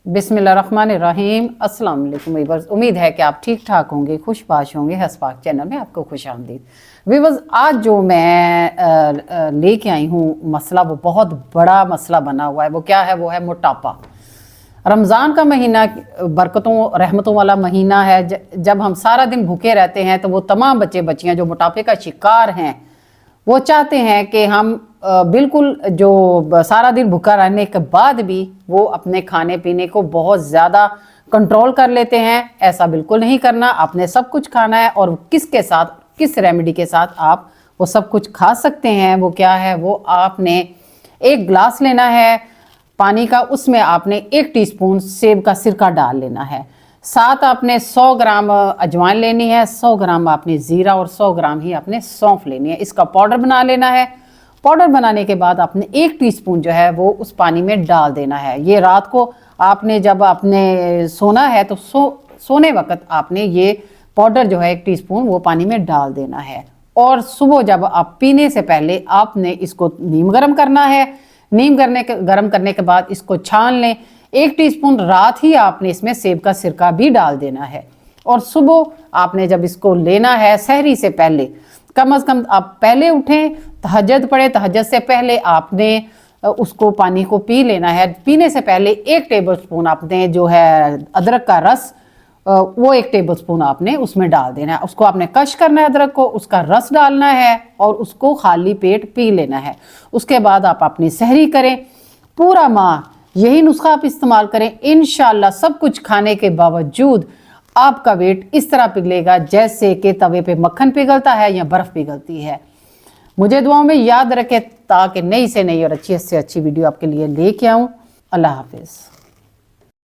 बिस्मिल्लाहिर्रहमानिर्रहीम। अस्सलाम वालेकुम वीवर्स, उम्मीद है कि आप ठीक ठाक होंगे, खुशबाश होंगे। हसपाक चैनल में आपको खुश आमदीद। वीवर्स, आज जो मैं लेके आई हूँ मसला, वो बहुत बड़ा मसला बना हुआ है। वो क्या है? वो है मोटापा। रमज़ान का महीना बरकतों रहमतों वाला महीना है। जब हम सारा दिन भूखे रहते हैं तो वो तमाम बच्चे बच्चियाँ जो मोटापे का शिकार हैं, वो चाहते हैं कि हम बिल्कुल जो सारा दिन भूखा रहने के बाद भी वो अपने खाने पीने को बहुत ज़्यादा कंट्रोल कर लेते हैं। ऐसा बिल्कुल नहीं करना। आपने सब कुछ खाना है, और किसके साथ, किस रेमेडी के साथ आप वो सब कुछ खा सकते हैं। वो क्या है? वो आपने एक गिलास लेना है पानी का, उसमें आपने 1 टीस्पून सेब का सिरका डाल लेना है। साथ आपने 100 ग्राम अजवाइन लेनी है, 100 ग्राम आपने ज़ीरा और 100 ग्राम ही आपने सौंफ लेनी है। इसका पाउडर बना लेना है। पाउडर बनाने के बाद आपने 1 टीस्पून जो है वो उस पानी में डाल देना है। ये रात को आपने जब आपने सोना है तो सोने वक्त आपने ये पाउडर जो है 1 टीस्पून वो पानी में डाल देना है। और सुबह जब आप पीने से पहले आपने इसको नीम गर्म करना है। नीम गर्म करने के बाद इसको छान लें। 1 टीस्पून रात ही आपने इसमें सेब का सिरका भी डाल देना है। और सुबह आपने जब इसको लेना है सहरी से पहले, कम से कम आप पहले उठें, तहज्जुद पढ़े, तहज्जुद से पहले आपने उसको पानी को पी लेना है। पीने से पहले 1 टेबलस्पून आपने जो है अदरक का रस, वो 1 टेबलस्पून आपने उसमें डाल देना है। उसको आपने कश करना है, अदरक को, उसका रस डालना है और उसको खाली पेट पी लेना है। उसके बाद आप अपनी सहरी करें। पूरा माह यही नुस्खा आप इस्तेमाल करें। इंशाल्लाह सब कुछ खाने के बावजूद आपका वेट इस तरह पिघलेगा जैसे कि तवे पे मक्खन पिघलता है या बर्फ़ पिघलती है। मुझे दुआओं में याद रखें ताकि नई से नई और अच्छी से अच्छी वीडियो आपके लिए लेके आऊँ। अल्लाह हाफिज़।